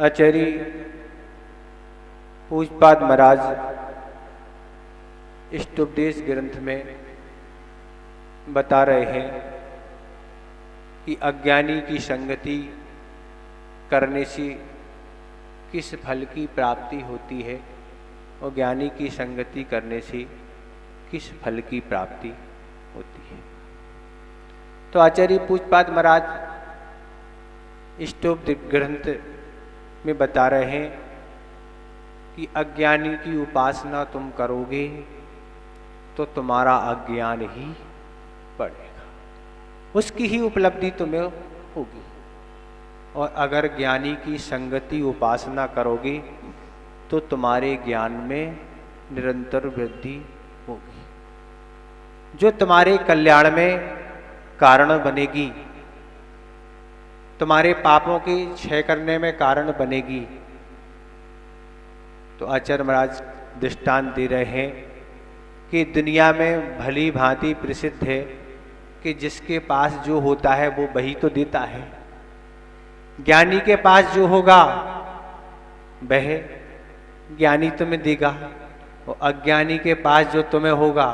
आचार्य पूज्यपाद महाराज इष्टोपदेश ग्रंथ में बता रहे हैं कि अज्ञानी की संगति करने से किस फल की प्राप्ति होती है और ज्ञानी की संगति करने से किस फल की प्राप्ति होती है। तो आचार्य पूज्यपाद महाराज इष्टोपदेश ग्रंथ में बता रहे हैं कि अज्ञानी की उपासना तुम करोगे तो तुम्हारा अज्ञान ही बढ़ेगा, उसकी ही उपलब्धि तुम्हें होगी। और अगर ज्ञानी की संगति उपासना करोगे तो तुम्हारे ज्ञान में निरंतर वृद्धि होगी, जो तुम्हारे कल्याण में कारण बनेगी, तुम्हारे पापों की क्षय करने में कारण बनेगी। तो आचार्य महाराज दृष्टांत दे रहे हैं कि दुनिया में भली भांति प्रसिद्ध है कि जिसके पास जो होता है वो वही तो देता है। ज्ञानी के पास जो होगा वह ज्ञानी तुम्हें देगा, और अज्ञानी के पास जो तुम्हें होगा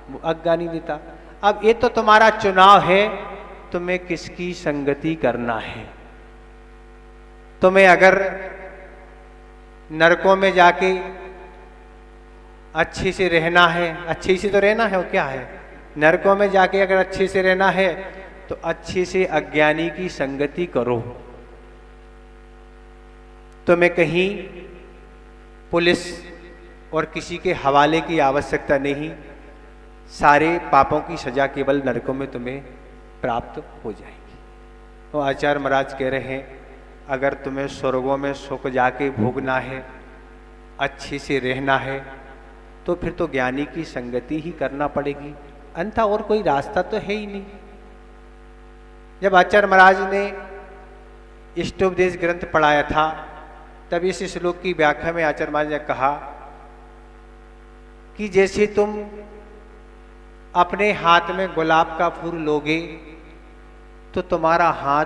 वो अज्ञानी देता। अब ये तो तुम्हारा चुनाव है, तुम्हें किसकी संगति करना है। तुम्हें अगर नरकों में जाके अच्छे से रहना है, अच्छे से तो रहना है, वो क्या है, नरकों में जाके अगर अच्छे से रहना है तो अच्छे से अज्ञानी की संगति करो। तुम्हें कहीं पुलिस और किसी के हवाले की आवश्यकता नहीं, सारे पापों की सजा केवल नरकों में तुम्हें प्राप्त हो जाएगी। तो आचार्य महाराज कह रहे हैं अगर तुम्हें स्वर्गों में सुख जाके भोगना है, अच्छे से रहना है, तो फिर तो ज्ञानी की संगति ही करना पड़ेगी, अन्यथा और कोई रास्ता तो है ही नहीं। जब आचार्य महाराज ने इष्टोपदेश ग्रंथ पढ़ाया था तब इस श्लोक की व्याख्या में आचार्य महाराज ने कहा कि जैसे तुम अपने हाथ में गुलाब का फूल लोगे तो तुम्हारा हाथ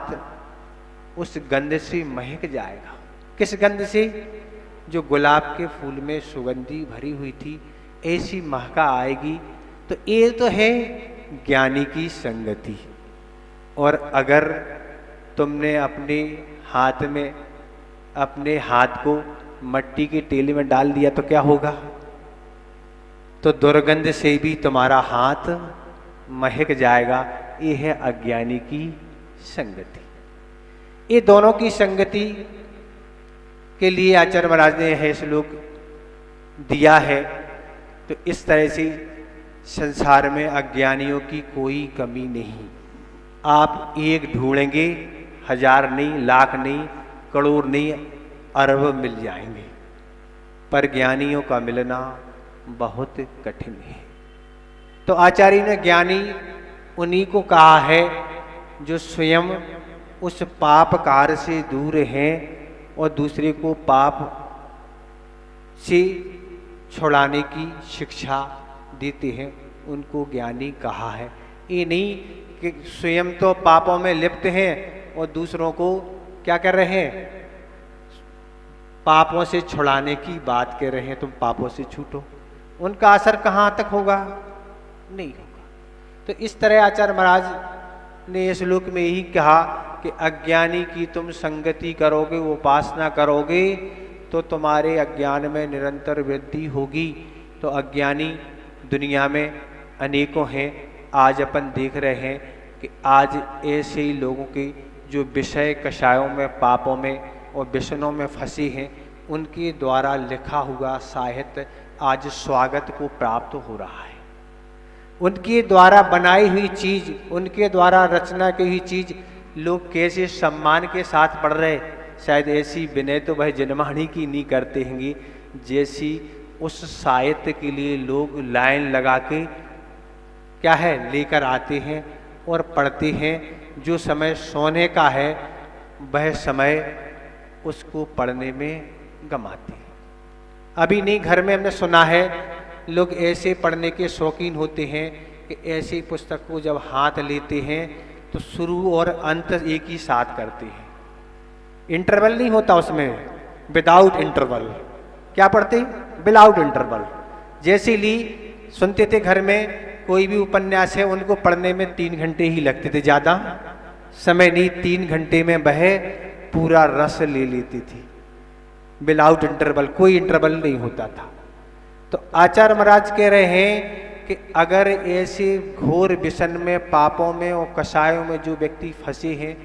उस गंध से महक जाएगा। किस गंध से? जो गुलाब के फूल में सुगंधी भरी हुई थी, ऐसी महका आएगी। तो ये तो है ज्ञानी की संगति। और अगर तुमने अपने हाथ को मट्टी के तेल में डाल दिया तो क्या होगा? तो दुर्गंध से भी तुम्हारा हाथ महक जाएगा। ये है अज्ञानी की संगति। ये दोनों की संगति के लिए आचार्य महाराज ने यह श्लोक दिया है। तो इस तरह से संसार में अज्ञानियों की कोई कमी नहीं। आप एक ढूंढेंगे, 1000 नहीं, लाख नहीं, करोड़ नहीं, अरब मिल जाएंगे, पर ज्ञानियों का मिलना बहुत कठिन है। तो आचार्य ने ज्ञानी उन्हीं को कहा है जो स्वयं उस पाप कार्य से दूर हैं और दूसरे को पाप से छुड़ाने की शिक्षा देते हैं, उनको ज्ञानी कहा है। ये नहीं कि स्वयं तो पापों में लिप्त हैं और दूसरों को क्या कर रहे हैं, पापों से छुड़ाने की बात कर रहे हैं, तुम पापों से छूटो। उनका असर कहाँ तक होगा? नहीं होगा। तो इस तरह आचार्य महाराज ने इस श्लोक में यही कहा कि अज्ञानी की तुम संगति करोगे, उपासना करोगे तो तुम्हारे अज्ञान में निरंतर वृद्धि होगी। तो अज्ञानी दुनिया में अनेकों हैं। आज अपन देख रहे हैं कि आज ऐसे ही लोगों के जो विषय कषायों में, पापों में और व्यसनों में फंसे हैं, उनके द्वारा लिखा हुआ साहित्य आज स्वागत को प्राप्त हो रहा है। उनके द्वारा बनाई हुई चीज, उनके द्वारा रचना की हुई चीज लोग कैसे सम्मान के साथ पढ़ रहे। शायद ऐसी विनय तो वह जनमानी की नहीं करते होंगे जैसी उस साहित्य के लिए लोग लाइन लगा के क्या है लेकर आते हैं और पढ़ते हैं। जो समय सोने का है वह समय उसको पढ़ने में गंवाते हैं। अभी नहीं, घर में हमने सुना है लोग ऐसे पढ़ने के शौकीन होते हैं कि ऐसी पुस्तक को जब हाथ लेते हैं तो शुरू और अंत एक ही साथ करते हैं। इंटरवल नहीं होता उसमें, विदाउट इंटरवल। क्या पढ़ते? Without interval. जैसे ली सुनते थे घर में, कोई भी उपन्यास है उनको पढ़ने में 3 घंटे ही लगते थे, ज़्यादा समय नहीं। 3 घंटे में वह पूरा रस ले लेती थी, विदाउट इंटरवल, कोई इंटरवल नहीं होता था। तो आचार्य महाराज कह रहे हैं कि अगर ऐसे घोर व्यसन में, पापों में और कषायों में जो व्यक्ति फंसे हैं,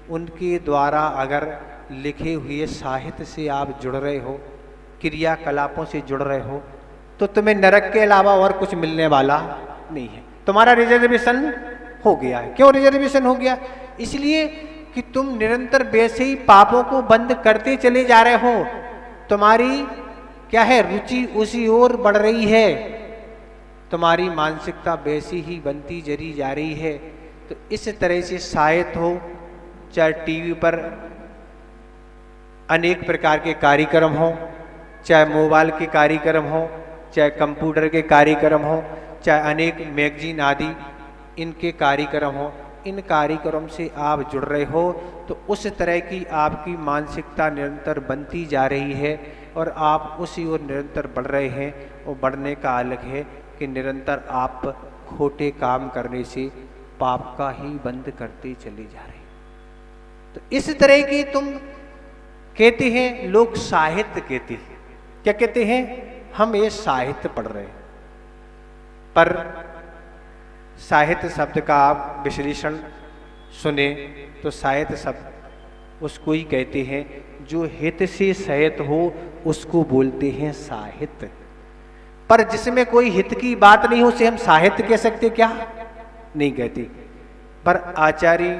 उनके द्वारा अगर लिखे हुए साहित्य से आप जुड़ रहे हो, क्रियाकलापों से जुड़ रहे हो, तो तुम्हें नरक के अलावा और कुछ मिलने वाला नहीं है। तुम्हारा रिजर्वेशन हो गया है। क्यों रिजर्वेशन हो गया? इसलिए कि तुम निरंतर वैसे ही पापों को बंद करते चले जा रहे हो। तुम्हारी क्या है, रुचि उसी ओर बढ़ रही है, तुम्हारी मानसिकता वैसी ही बनती जरी जा रही है। तो इस तरह से साहित्य हो, चाहे टीवी पर अनेक प्रकार के कार्यक्रम हो, चाहे मोबाइल के कार्यक्रम हो, चाहे कंप्यूटर के कार्यक्रम हो, चाहे अनेक मैगजीन आदि इनके कार्यक्रम हो, इन कार्यक्रम से आप जुड़ रहे हो, तो उस तरह की आपकी मानसिकता निरंतर बनती जा रही है और आप उसी ओर निरंतर बढ़ रहे हैं। और बढ़ने का अलग है कि निरंतर आप खोटे काम करने से पाप का ही बंद करते चले जा रहे हैं। तो इस तरह की तुम कहते हैं, लोग साहित्य कहते हैं। क्या कहते हैं? हम ये साहित्य पढ़ रहे हैं। पर साहित्य शब्द का आप विश्लेषण सुने तो साहित्य शब्द उसको ही कहते हैं जो हित से सहित हो, उसको बोलते हैं साहित्य। पर जिसमें कोई हित की बात नहीं हो उसे हम साहित्य कह सकते क्या? नहीं कहते। पर आचार्य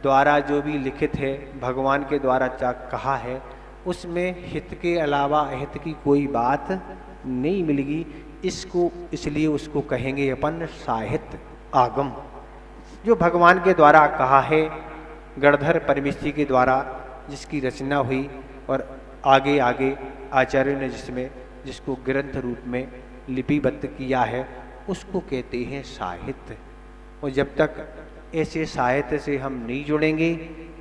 द्वारा जो भी लिखित है, भगवान के द्वारा कहा है, उसमें हित के अलावा अहित की कोई बात नहीं मिलेगी। इसको इसलिए उसको कहेंगे अपन साहित्य, आगम। जो भगवान के द्वारा कहा है, गणधर परमेष्ठी के द्वारा जिसकी रचना हुई और आगे आगे आचार्य ने जिसको ग्रंथ रूप में लिपिबद्ध किया है, उसको कहते हैं साहित्य। और जब तक ऐसे साहित्य से हम नहीं जुड़ेंगे,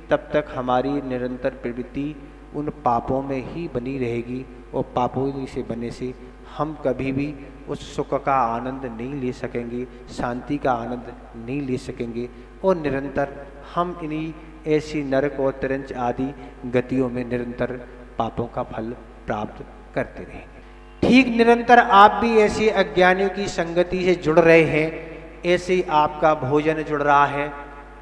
तब तक हमारी निरंतर प्रवृत्ति उन पापों में ही बनी रहेगी। और पापों से बने से हम कभी भी उस सुख का आनंद नहीं ले सकेंगे, शांति का आनंद नहीं ले सकेंगे, और निरंतर हम इन्हीं ऐसी नरक और तिरंच आदि गतियों में निरंतर पापों का फल प्राप्त करते रहेंगे। ठीक निरंतर आप भी ऐसी अज्ञानियों की संगति से जुड़ रहे हैं, ऐसे आपका भोजन जुड़ रहा है,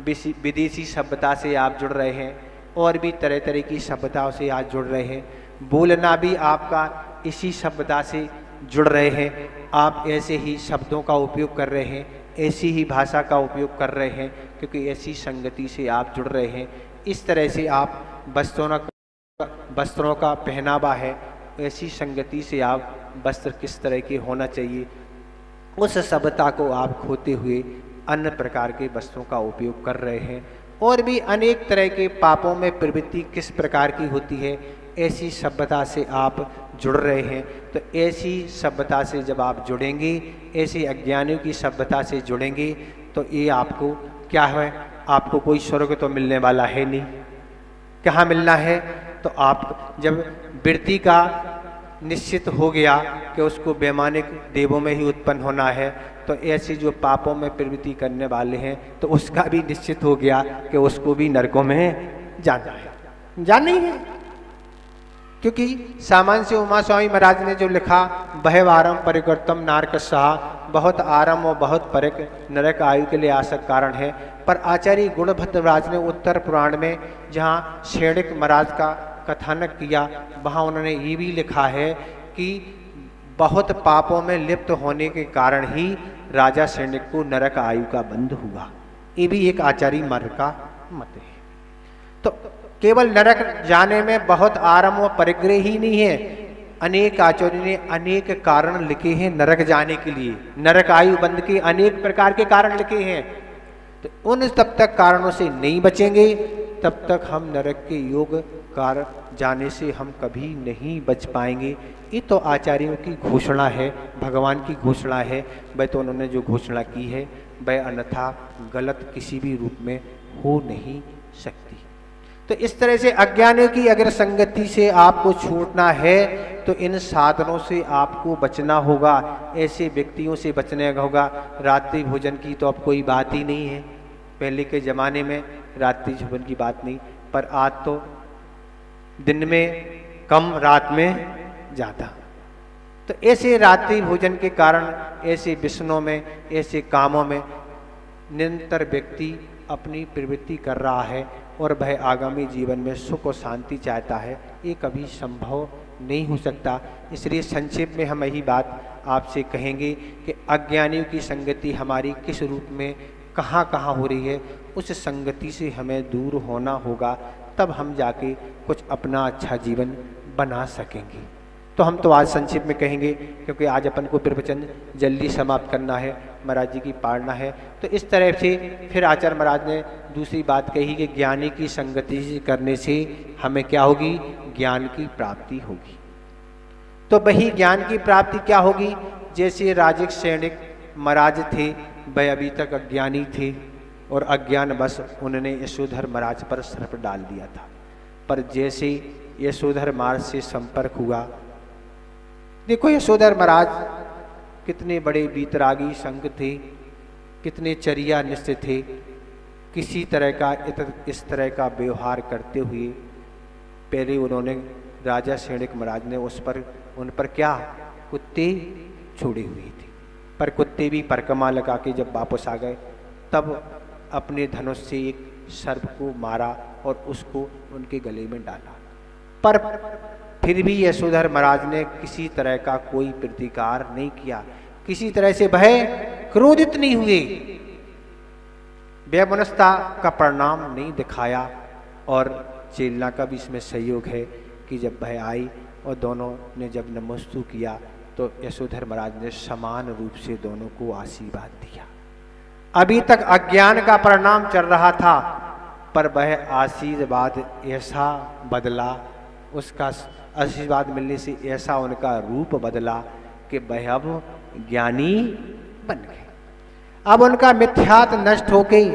विदेशी सभ्यता से आप जुड़ रहे हैं, और भी तरह तरह की सभ्यताओं से आज जुड़ रहे हैं। बोलना भी आपका इसी सभ्यता से जुड़ रहे हैं। आप ऐसे ही शब्दों का उपयोग कर रहे हैं, ऐसी ही भाषा का उपयोग कर रहे हैं, क्योंकि ऐसी संगति से आप जुड़ रहे हैं। इस तरह से आप वस्त्रों का पहनावा है, ऐसी संगति से आप वस्त्र किस तरह के होना चाहिए, उस सभ्यता को आप खोते हुए अन्य प्रकार के वस्त्रों का उपयोग कर रहे हैं। और भी अनेक तरह के पापों में प्रवृत्ति किस प्रकार की होती है, ऐसी सभ्यता से आप जुड़ रहे हैं। तो ऐसी सभ्यता से जब आप जुड़ेंगे, ऐसी अज्ञानियों की सभ्यता से जुड़ेंगे, तो ये आपको क्या है, आपको कोई स्वर्ग तो मिलने वाला है नहीं। कहाँ मिलना है? तो आप जब वृत्ति का निश्चित हो गया कि उसको वैमानिक देवों में ही उत्पन्न होना है, तो ऐसे जो पापों में प्रवृत्ति करने वाले हैं, तो उसका भी निश्चित हो गया कि उसको भी नरकों में जाना है, जाना ही है। क्योंकि सामान्य से उमा स्वामी महाराज ने जो लिखा, बहवारम परिवर्तम नारक सहा, बहुत आरम और बहुत परिक नरक आयु के लिए आसक कारण है। पर आचार्य गुणभद्रराज ने उत्तर पुराण में जहाँ शेणिक महाराज का कथानक किया, वहाँ उन्होंने ये भी लिखा है कि बहुत पापों में लिप्त होने के कारण ही राजा शेणिक को नरक आयु का बंध हुआ। ये भी एक आचार्य मार्ग का मत है। तो केवल नरक जाने में बहुत आराम व परिग्रह ही नहीं है, अनेक आचार्य ने अनेक कारण लिखे हैं नरक जाने के लिए, नरक आयु बंध के अनेक प्रकार के कारण लिखे हैं। तो उन तब तक कारणों से नहीं बचेंगे, तब तक हम नरक के योग कार जाने से हम कभी नहीं बच पाएंगे। ये तो आचार्यों की घोषणा है, भगवान की घोषणा है। वह तो उन्होंने जो घोषणा की है वह अन्यथा गलत किसी भी रूप में हो नहीं सकती। तो इस तरह से अज्ञानियों की अगर संगति से आपको छूटना है तो इन साधनों से आपको बचना होगा, ऐसे व्यक्तियों से बचने होगा। रात्रि भोजन की तो अब कोई बात ही नहीं है, पहले के ज़माने में रात्रि भोजन की बात नहीं, पर आज तो दिन में कम रात में ज़्यादा। तो ऐसे रात्रि भोजन के कारण ऐसे व्यसनों में, ऐसे कामों में निरंतर व्यक्ति अपनी प्रवृत्ति कर रहा है और वह आगामी जीवन में सुख और शांति चाहता है। ये कभी संभव नहीं हो सकता। इसलिए संक्षेप में हम यही बात आपसे कहेंगे कि अज्ञानियों की संगति हमारी किस रूप में कहाँ कहाँ हो रही है, उस संगति से हमें दूर होना होगा, तब हम जाके कुछ अपना अच्छा जीवन बना सकेंगे। तो हम तो आज संक्षेप में कहेंगे, क्योंकि आज अपन को प्रवचन जल्दी समाप्त करना है, महाराज जी की पाड़ना है। तो इस तरह से फिर आचार्य महाराज ने दूसरी बात कही कि ज्ञानी की संगति करने से हमें क्या होगी, ज्ञान की प्राप्ति होगी। तो वही ज्ञान की प्राप्ति क्या होगी, जैसे राजक सैनिक महाराज थे, वह अभी तक अज्ञानी थे और अज्ञान बस उन्होंने यशोधर महाराज पर सर्प डाल दिया था। पर जैसे यशोधर महाराज से संपर्क हुआ, देखो यशोधर महाराज कितने बड़े वीतरागी संघ थे, कितने चर्या निष्ठ थे, किसी तरह का इस तरह का व्यवहार करते हुए पहले उन्होंने राजा सैनिक महाराज ने उन पर क्या कुत्ते छोड़े हुए थे, पर कुत्ते भी परकमा लगा के जब वापस आ गए तब अपने धनुष से एक सर्प को मारा और उसको उनके गले में डाला। पर फिर भी यशोधर महाराज ने किसी तरह का कोई प्रतिकार नहीं किया, किसी तरह से वह क्रोधित नहीं हुए, वैमनस्यता का परिणाम नहीं दिखाया। और चेलना का भी इसमें सहयोग है कि जब वह आई और दोनों ने जब नमस्तु किया तो यशोधर महाराज ने समान रूप से दोनों को आशीर्वाद दिया। अभी तक अज्ञान का परिणाम चल रहा था, पर वह आशीर्वाद ऐसा बदला, उसका आशीर्वाद मिलने से ऐसा उनका रूप बदला कि वह अब ज्ञानी बन गए। अब उनका मिथ्यात्व नष्ट हो गई,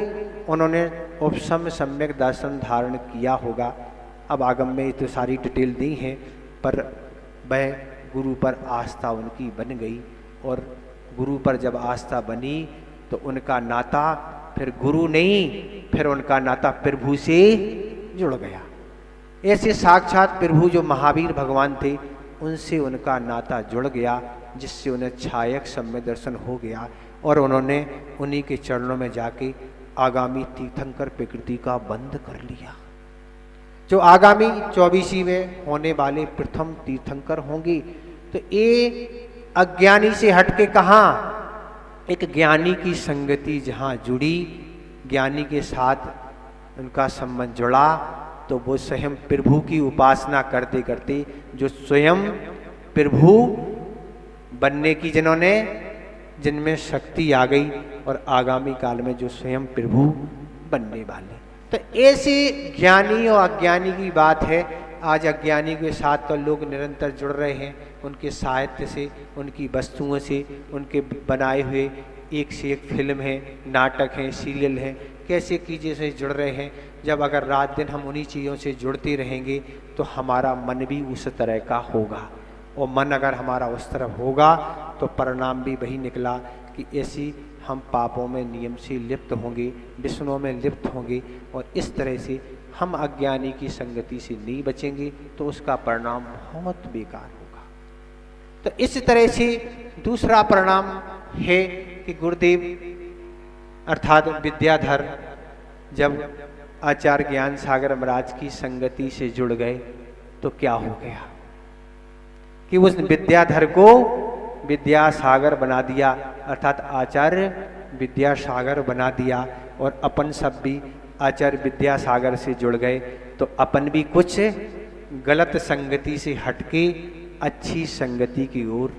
उन्होंने उपशम सम्यक दर्शन धारण किया होगा। अब आगम में तो सारी डिटेल दी है, पर वह गुरु पर आस्था उनकी बन गई और गुरु पर जब आस्था बनी तो उनका नाता फिर गुरु नहीं, फिर उनका नाता प्रभु से जुड़ गया। ऐसे साक्षात प्रभु जो महावीर भगवान थे उनसे उनका नाता जुड़ गया, जिससे उन्हें छायक सम्य दर्शन हो गया और उन्होंने उन्हीं के चरणों में जाके आगामी तीर्थंकर प्रकृति का बंद कर लिया। जो आगामी 24वीं में होने वाले प्रथम तीर्थंकर होंगे, तो ये अज्ञानी से हटके कहाँ, एक ज्ञानी की संगति जहाँ जुड़ी, ज्ञानी के साथ उनका संबंध जुड़ा, तो वो स्वयं प्रभु की उपासना करते करते जो स्वयं प्रभु बनने की जिनमें शक्ति आ गई और आगामी काल में जो स्वयं प्रभु बनने वाले। तो ऐसे ज्ञानी और अज्ञानी की बात है। आज अज्ञानी के साथ तो लोग निरंतर जुड़ रहे हैं, उनके साहित्य से, उनकी वस्तुओं से, उनके बनाए हुए एक से एक फिल्म है, नाटक हैं, सीरियल हैं, कैसे चीज़ों से जुड़ रहे हैं। जब अगर रात दिन हम उन्हीं चीज़ों से जुड़ते रहेंगे तो हमारा मन भी उस तरह का होगा, और मन अगर हमारा उस तरह होगा तो परिणाम भी वही निकला कि ऐसी हम पापों में नियम से लिप्त होंगे, विष्णुओं में लिप्त होंगे, और इस तरह से हम अज्ञानी की संगति से नहीं बचेंगे तो उसका परिणाम बहुत बेकार होगा। तो इस तरह से दूसरा परिणाम है कि गुरुदेव अर्थात विद्याधर जब आचार्य ज्ञान सागर महाराज की संगति से जुड़ गए तो क्या हो गया कि उस विद्याधर को विद्यासागर बना दिया, अर्थात आचार्य विद्यासागर बना दिया, और अपन सब भी आचार्य विद्यासागर से जुड़ गए। तो अपन भी कुछ गलत संगति से हटके अच्छी संगति की ओर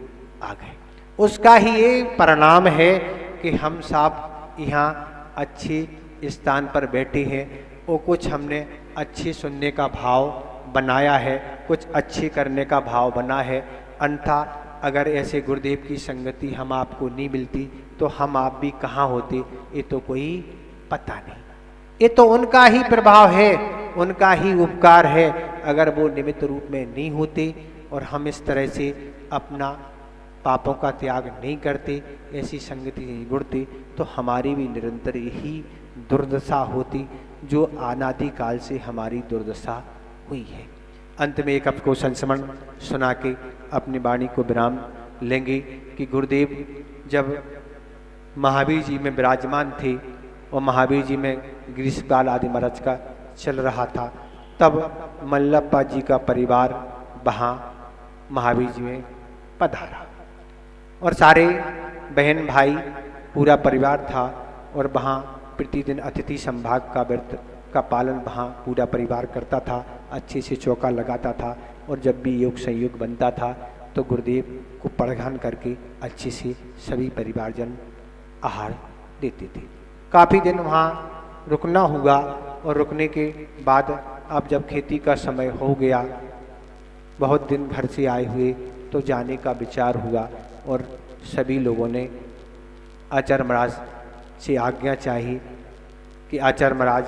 आ गए। उसका ही ये परिणाम है कि हम सब यहाँ अच्छे स्थान पर बैठे हैं और कुछ हमने अच्छे सुनने का भाव बनाया है, कुछ अच्छे करने का भाव बना है। अन्यथा अगर ऐसे गुरुदेव की संगति हम आपको नहीं मिलती तो हम आप भी कहाँ होते, ये तो कोई पता नहीं। ये तो उनका ही प्रभाव है, उनका ही उपकार है। अगर वो निमित्त रूप में नहीं होते और हम इस तरह से अपना पापों का त्याग नहीं करते, ऐसी संगति नहीं गुड़ते, तो हमारी भी निरंतर यही दुर्दशा होती जो अनादि काल से हमारी दुर्दशा हुई है। अंत में एक आपको संस्मरण सुना के अपनी वाणी को विराम लेंगे कि गुरुदेव जब महावीर जी में विराजमान थे और महावीर जी में ग्रीष्मकाल आदि महाराज का चल रहा था, तब मल्लप्पा जी का परिवार वहाँ महावीर जी में पधारा और सारे बहन भाई पूरा परिवार था और वहाँ प्रतिदिन अतिथि संभाग का व्रत का पालन वहाँ पूरा परिवार करता था, अच्छे से चौका लगाता था और जब भी योग संयोग बनता था तो गुरुदेव को प्रधान करके अच्छे से सभी परिवारजन आहार देते थे। काफ़ी दिन वहाँ रुकना हुआ और रुकने के बाद अब जब खेती का समय हो गया, बहुत दिन घर से आए हुए, तो जाने का विचार हुआ और सभी लोगों ने आचार्य महाराज से आज्ञा चाहिए कि आचार्य महाराज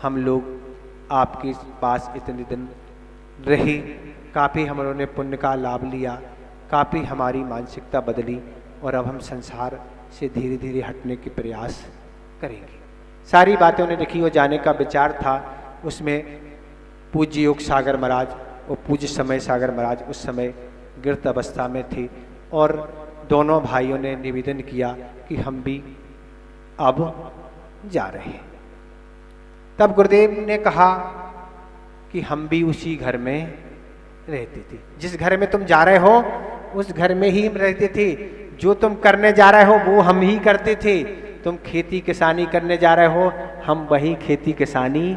हम लोग आपके पास इतने दिन रहे, काफ़ी हम लोगों ने पुण्य का लाभ लिया, काफ़ी हमारी मानसिकता बदली और अब हम संसार से धीरे धीरे हटने के प्रयास करेंगे। सारी बातें उन्हें लिखी और जाने का विचार था। उसमें पूज्य योग सागर महाराज और पूज्य समय सागर महाराज उस समय गिरत अवस्था में थे और दोनों भाइयों ने निवेदन किया कि हम भी अब जा रहे हैं। तब गुरुदेव ने कहा कि हम भी उसी घर में रहते थे, जिस घर में तुम जा रहे हो उस घर में ही रहते थे, जो तुम करने जा रहे हो वो हम ही करते थे। तुम खेती किसानी करने जा रहे हो, हम वही खेती किसानी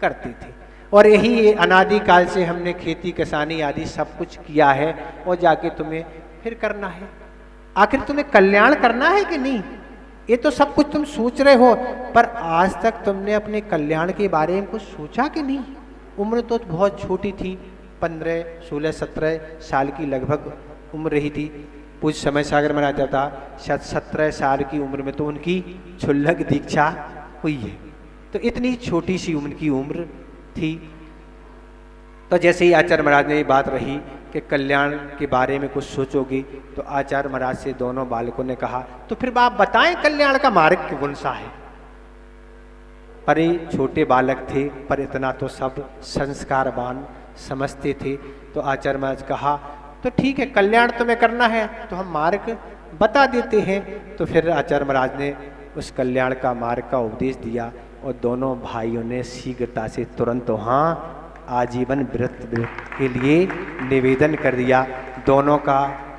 करते थे और यही अनादि काल से हमने खेती किसानी आदि सब कुछ किया है और जाके तुम्हें फिर करना है। आखिर तुम्हें कल्याण करना है कि नहीं, ये तो सब कुछ तुम सोच रहे हो, पर आज तक तुमने अपने कल्याण के बारे में कुछ सोचा कि नहीं। उम्र तो बहुत छोटी थी, 15, 16, 17 साल की लगभग उम्र रही थी। पूज्य समय सागर में रहता था, शायद 17 साल की उम्र में तो उनकी क्षुल्लक दीक्षा हुई है, तो इतनी छोटी सी उम्र की उम्र थी। तो जैसे ही आचार्य महाराज ने ये बात रही कि कल्याण के बारे में कुछ सोचोगे, तो आचार्य महाराज से दोनों बालकों ने कहा तो फिर आप बताएं कल्याण का मार्ग कौन सा है। पर ये छोटे बालक थे, पर इतना तो सब संस्कारवान समझते थे। तो आचार्य महाराज कहा तो ठीक है, कल्याण तुम्हें करना है तो हम मार्ग बता देते हैं। तो फिर आचार्य महाराज ने उस कल्याण का मार्ग का उपदेश दिया और दोनों भाइयों ने शीघ्रता से तुरंत वहाँ आजीवन व्रत के लिए निवेदन कर दिया। दोनों का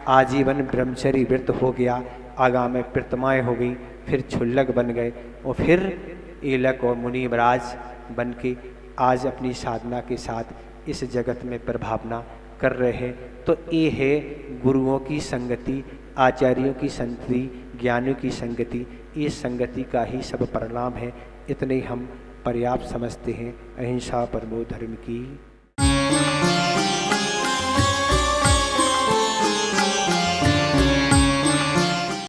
आजीवन ब्रह्मचर्य व्रत हो गया, आगामी प्रतिमाएँ हो गई, फिर क्षुल्लक बन गए और फिर एलक और मुनि महाराज बन के आज अपनी साधना के साथ इस जगत में प्रभावना कर रहे हैं। तो ये है गुरुओं की संगति, आचार्यों की संगति, ज्ञानियों की संगति। ये संगति का ही सब परिणाम है। इतने हम पर्याप्त समझते हैं। अहिंसा परमो धर्म की।